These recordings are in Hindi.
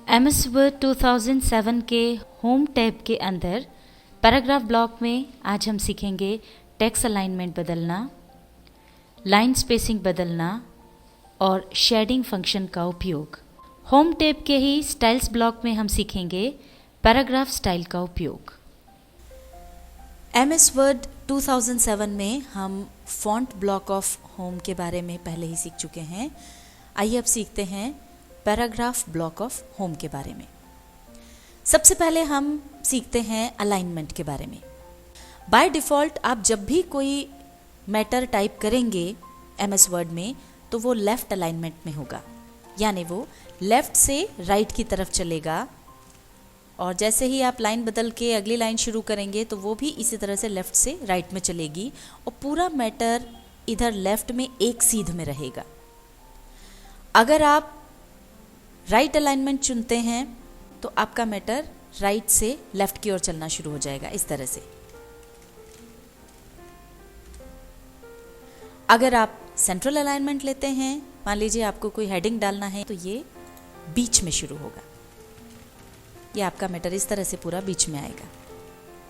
MS वर्ड 2007 के होम टैब के अंदर पैराग्राफ ब्लॉक में आज हम सीखेंगे टेक्स्ट अलाइनमेंट बदलना, लाइन स्पेसिंग बदलना और शेडिंग फंक्शन का उपयोग। होम टैब के ही स्टाइल्स ब्लॉक में हम सीखेंगे पैराग्राफ स्टाइल का उपयोग। MS वर्ड 2007 में हम फॉन्ट ब्लॉक ऑफ होम के बारे में पहले ही सीख चुके हैं। आइए अब सीखते हैं पैराग्राफ ब्लॉक ऑफ होम के बारे में। सबसे पहले हम सीखते हैं अलाइनमेंट के बारे में। बाय डिफ़ॉल्ट आप जब भी कोई मैटर टाइप करेंगे MS वर्ड में तो वो लेफ़्ट अलाइनमेंट में होगा, यानी वो लेफ़्ट से राइट की तरफ चलेगा। और जैसे ही आप लाइन बदल के अगली लाइन शुरू करेंगे तो वो भी इसी तरह से लेफ़्ट से राइट में चलेगी और पूरा मैटर इधर लेफ़्ट में एक सीध में रहेगा। अगर आप राइट अलाइनमेंट चुनते हैं तो आपका मैटर राइट से लेफ़्ट की ओर चलना शुरू हो जाएगा, इस तरह से। अगर आप सेंट्रल अलाइनमेंट लेते हैं, मान लीजिए आपको कोई हेडिंग डालना है तो ये बीच में शुरू होगा, ये आपका मैटर इस तरह से पूरा बीच में आएगा।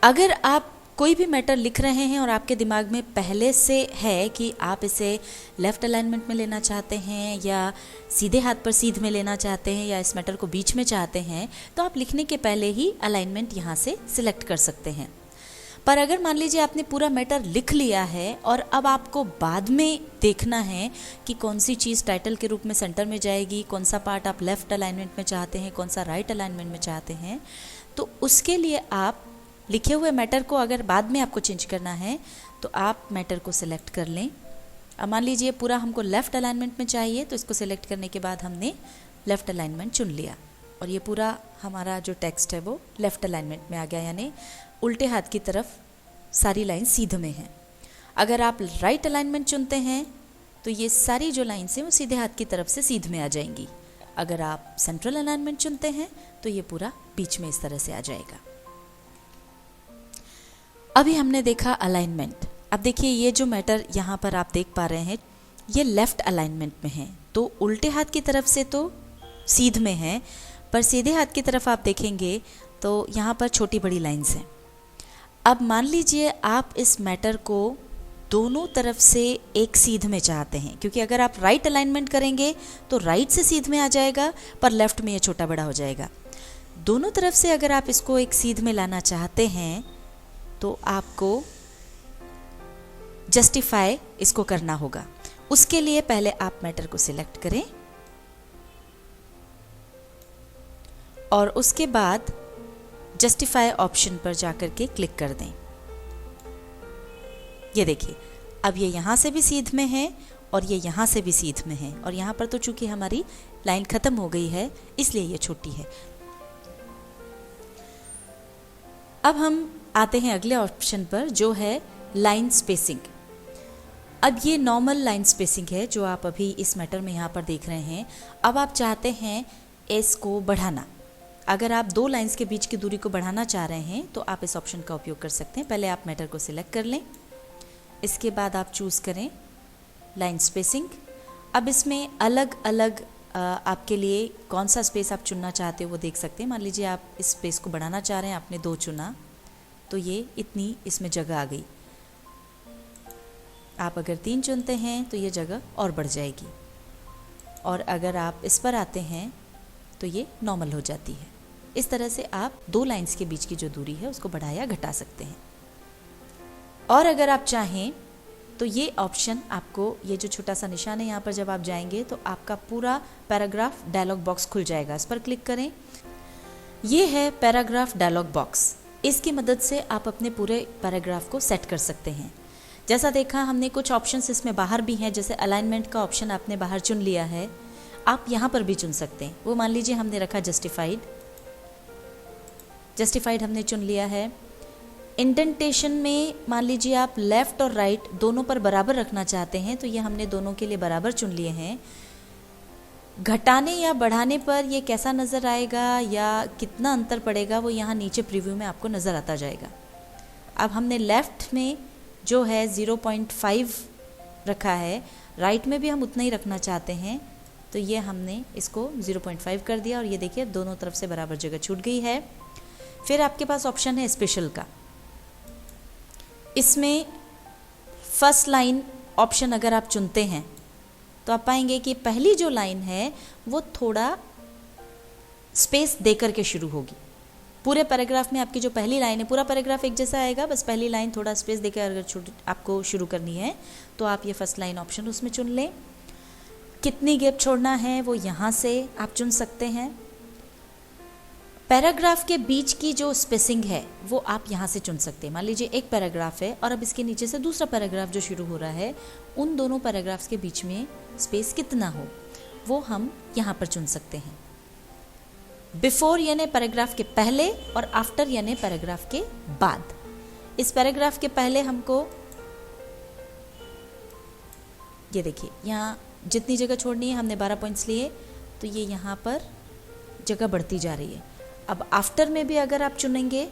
अगर आप कोई भी मैटर लिख रहे हैं और आपके दिमाग में पहले से है कि आप इसे लेफ़्ट अलाइनमेंट में लेना चाहते हैं या सीधे हाथ पर सीध में लेना चाहते हैं या इस मैटर को बीच में चाहते हैं, तो आप लिखने के पहले ही अलाइनमेंट यहाँ से सिलेक्ट कर सकते हैं। पर अगर मान लीजिए आपने पूरा मैटर लिख लिया है और अब आपको बाद में देखना है कि कौन सी चीज़ टाइटल के रूप में सेंटर में जाएगी, कौन सा पार्ट आप लेफ़्ट अलाइनमेंट में चाहते हैं, कौन सा राइट अलाइनमेंट में चाहते हैं, तो उसके लिए आप लिखे हुए मैटर को अगर बाद में आपको चेंज करना है तो आप मैटर को सिलेक्ट कर लें। अब मान लीजिए पूरा हमको लेफ़्ट अलाइनमेंट में चाहिए तो इसको सिलेक्ट करने के बाद हमने लेफ़्ट अलाइनमेंट चुन लिया और ये पूरा हमारा जो टेक्स्ट है वो लेफ़्ट अलाइनमेंट में आ गया, यानी उल्टे हाथ की तरफ सारी लाइन सीध में है। अगर आप राइट अलाइनमेंट चुनते हैं तो ये सारी जो लाइन्स हैं वो सीधे हाथ की तरफ से सीध में आ जाएंगी। अगर आप सेंट्रल अलाइनमेंट चुनते हैं तो ये पूरा बीच में इस तरह से आ जाएगा। अभी हमने देखा अलाइनमेंट। अब देखिए ये जो मैटर यहाँ पर आप देख पा रहे हैं ये लेफ़्ट अलाइनमेंट में है, तो उल्टे हाथ की तरफ से तो सीध में है, पर सीधे हाथ की तरफ आप देखेंगे तो यहाँ पर छोटी बड़ी लाइंस हैं। अब मान लीजिए आप इस मैटर को दोनों तरफ से एक सीध में चाहते हैं, क्योंकि अगर आप राइट अलाइनमेंट करेंगे तो राइट से सीध में आ जाएगा पर लेफ़्ट में ये छोटा बड़ा हो जाएगा। दोनों तरफ से अगर आप इसको एक सीध में लाना चाहते हैं तो आपको जस्टिफाई इसको करना होगा। उसके लिए पहले आप मैटर को सिलेक्ट करें और उसके बाद जस्टिफाई ऑप्शन पर जाकर के क्लिक कर दें। ये देखिए अब ये यहाँ से भी सीध में है और ये यहाँ से भी सीध में है और यहाँ पर तो चूंकि हमारी लाइन खत्म हो गई है इसलिए ये छोटी है। अब हम आते हैं अगले ऑप्शन पर जो है लाइन स्पेसिंग। अब ये नॉर्मल लाइन स्पेसिंग है जो आप अभी इस मैटर में यहाँ पर देख रहे हैं। अब आप चाहते हैं इसको बढ़ाना। अगर आप दो लाइंस के बीच की दूरी को बढ़ाना चाह रहे हैं तो आप इस ऑप्शन का उपयोग कर सकते हैं। पहले आप मैटर को सिलेक्ट कर लें, इसके बाद आप चूज़ करें लाइन स्पेसिंग। अब इसमें अलग अलग आपके लिए कौन सा स्पेस आप चुनना चाहते हो वो देख सकते हैं। मान लीजिए आप इस स्पेस को बढ़ाना चाह रहे हैं, आपने 2 चुना तो ये इतनी इसमें जगह आ गई। आप अगर 3 चुनते हैं तो ये जगह और बढ़ जाएगी और अगर आप इस पर आते हैं तो ये नॉर्मल हो जाती है। इस तरह से आप 2 लाइंस के बीच की जो दूरी है उसको बढ़ा या घटा सकते हैं। और अगर आप चाहें तो ये ऑप्शन आपको, ये जो छोटा सा निशान है यहाँ पर जब आप जाएंगे तो आपका पूरा पैराग्राफ डायलॉग बॉक्स खुल जाएगा। इस पर क्लिक करें। ये है पैराग्राफ डायलॉग बॉक्स। इसकी मदद से आप अपने पूरे पैराग्राफ को सेट कर सकते हैं। जैसा देखा हमने कुछ ऑप्शंस इसमें बाहर भी हैं, जैसे अलाइनमेंट का ऑप्शन आपने बाहर चुन लिया है, आप यहाँ पर भी चुन सकते हैं। वो मान लीजिए हमने रखा जस्टिफाइड हमने चुन लिया है। इंडेंटेशन में मान लीजिए आप लेफ़्ट और राइट दोनों पर बराबर रखना चाहते हैं तो ये हमने दोनों के लिए बराबर चुन लिए हैं। घटाने या बढ़ाने पर ये कैसा नज़र आएगा या कितना अंतर पड़ेगा वो यहाँ नीचे प्रीव्यू में आपको नज़र आता जाएगा। अब हमने लेफ़्ट में जो है 0.5 रखा है, राइट में भी हम उतना ही रखना चाहते हैं तो ये हमने इसको 0.5 कर दिया और ये देखिए दोनों तरफ से बराबर जगह छूट गई है। फिर आपके पास ऑप्शन है स्पेशल का। इसमें फर्स्ट लाइन ऑप्शन अगर आप चुनते हैं तो आप पाएंगे कि पहली जो लाइन है वो थोड़ा स्पेस देकर के शुरू होगी। पूरे पैराग्राफ में आपकी जो पहली लाइन है, पूरा पैराग्राफ एक जैसा आएगा, बस पहली लाइन थोड़ा स्पेस देकर अगर आपको शुरू करनी है तो आप ये फर्स्ट लाइन ऑप्शन उसमें चुन लें। कितनी गैप छोड़ना है वो यहाँ से आप चुन सकते हैं। पैराग्राफ के बीच की जो स्पेसिंग है वो आप यहाँ से चुन सकते हैं। मान लीजिए एक पैराग्राफ है और अब इसके नीचे से दूसरा पैराग्राफ जो शुरू हो रहा है, उन दोनों पैराग्राफ्स के बीच में स्पेस कितना हो वो हम यहाँ पर चुन सकते हैं। बिफोर यानी पैराग्राफ के पहले और आफ्टर यानी पैराग्राफ के बाद। इस पैराग्राफ के पहले हमको ये देखिए यहाँ जितनी जगह छोड़नी है, हमने 12 पॉइंट्स लिए तो ये यहाँ पर जगह बढ़ती जा रही है। अब आफ्टर में भी अगर आप चुनेंगे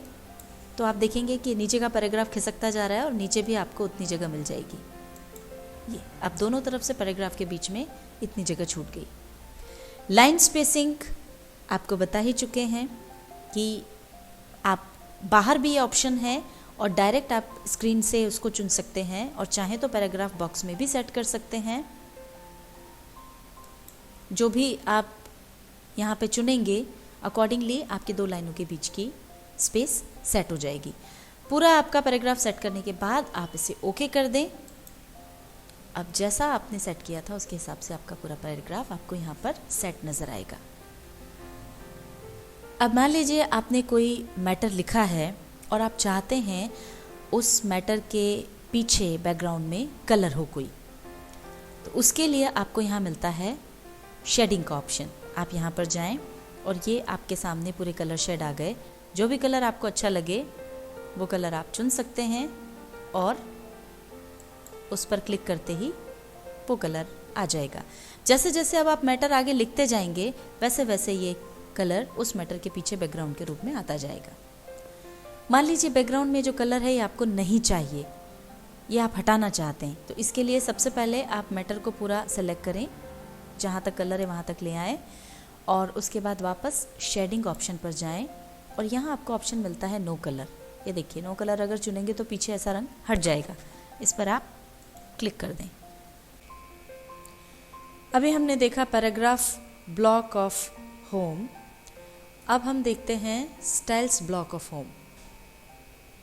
तो आप देखेंगे कि नीचे का पैराग्राफ खिसकता जा रहा है और नीचे भी आपको उतनी जगह मिल जाएगी। ये अब दोनों तरफ से पैराग्राफ के बीच में इतनी जगह छूट गई। लाइन स्पेसिंग आपको बता ही चुके हैं कि आप बाहर भी ये ऑप्शन है और डायरेक्ट आप स्क्रीन से उसको चुन सकते हैं और चाहे तो पैराग्राफ बॉक्स में भी सेट कर सकते हैं। जो भी आप यहाँ पे चुनेंगे अकॉर्डिंगली आपके दो लाइनों के बीच की स्पेस सेट हो जाएगी। पूरा आपका पैराग्राफ सेट करने के बाद आप इसे ओके कर दें। अब जैसा आपने सेट किया था उसके हिसाब से आपका पूरा पैराग्राफ आपको यहाँ पर सेट नज़र आएगा। अब मान लीजिए आपने कोई मैटर लिखा है और आप चाहते हैं उस मैटर के पीछे बैकग्राउंड में कलर हो कोई, तो उसके लिए आपको यहाँ मिलता है शेडिंग का ऑप्शन। आप यहाँ पर जाएं और ये आपके सामने पूरे कलर शेड आ गए। जो भी कलर आपको अच्छा लगे वो कलर आप चुन सकते हैं और उस पर क्लिक करते ही वो कलर आ जाएगा। जैसे जैसे अब आप मैटर आगे लिखते जाएंगे वैसे वैसे ये कलर उस मैटर के पीछे बैकग्राउंड के रूप में आता जाएगा। मान लीजिए बैकग्राउंड में जो कलर है ये आपको नहीं चाहिए, ये आप हटाना चाहते हैं, तो इसके लिए सबसे पहले आप मैटर को पूरा सेलेक्ट करें, जहाँ तक कलर है वहाँ तक ले आएँ और उसके बाद वापस शेडिंग ऑप्शन पर जाएं और यहाँ आपको ऑप्शन मिलता है नो कलर। ये देखिए नो कलर अगर चुनेंगे तो पीछे ऐसा रंग हट जाएगा। इस पर आप क्लिक कर दें। अभी हमने देखा पैराग्राफ ब्लॉक ऑफ होम। अब हम देखते हैं स्टाइल्स ब्लॉक ऑफ होम।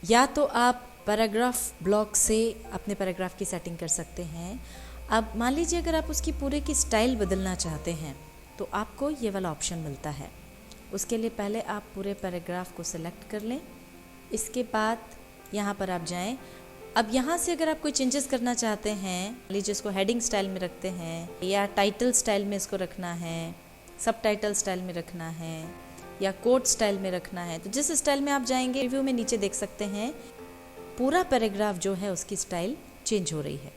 या तो आप पैराग्राफ ब्लॉक से अपने पैराग्राफ की सेटिंग कर सकते हैं। अब मान लीजिए अगर आप उसकी पूरे की स्टाइल बदलना चाहते हैं तो आपको ये वाला ऑप्शन मिलता है। उसके लिए पहले आप पूरे पैराग्राफ को सेलेक्ट कर लें। इसके बाद यहाँ पर आप जाएं। अब यहाँ से अगर आप कोई चेंजेस करना चाहते हैं, लीजिए इसको हेडिंग स्टाइल में रखते हैं या टाइटल स्टाइल में इसको रखना है, सब टाइटल स्टाइल में रखना है या कोट स्टाइल में रखना है, तो जिस स्टाइल में आप जाएंगे रिव्यू में नीचे देख सकते हैं पूरा पैराग्राफ जो है उसकी स्टाइल चेंज हो रही है।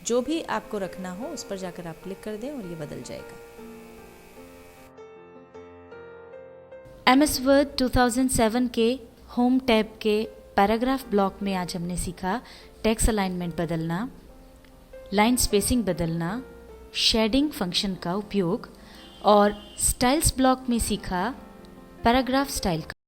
जो भी आपको रखना हो उस पर जाकर आप क्लिक कर दें और ये बदल जाएगा। MS वर्ड 2007 के होम टैब के पैराग्राफ ब्लॉक में आज हमने सीखा टेक्स्ट अलाइनमेंट बदलना, लाइन स्पेसिंग बदलना, शेडिंग फंक्शन का उपयोग और स्टाइल्स ब्लॉक में सीखा पैराग्राफ स्टाइल का।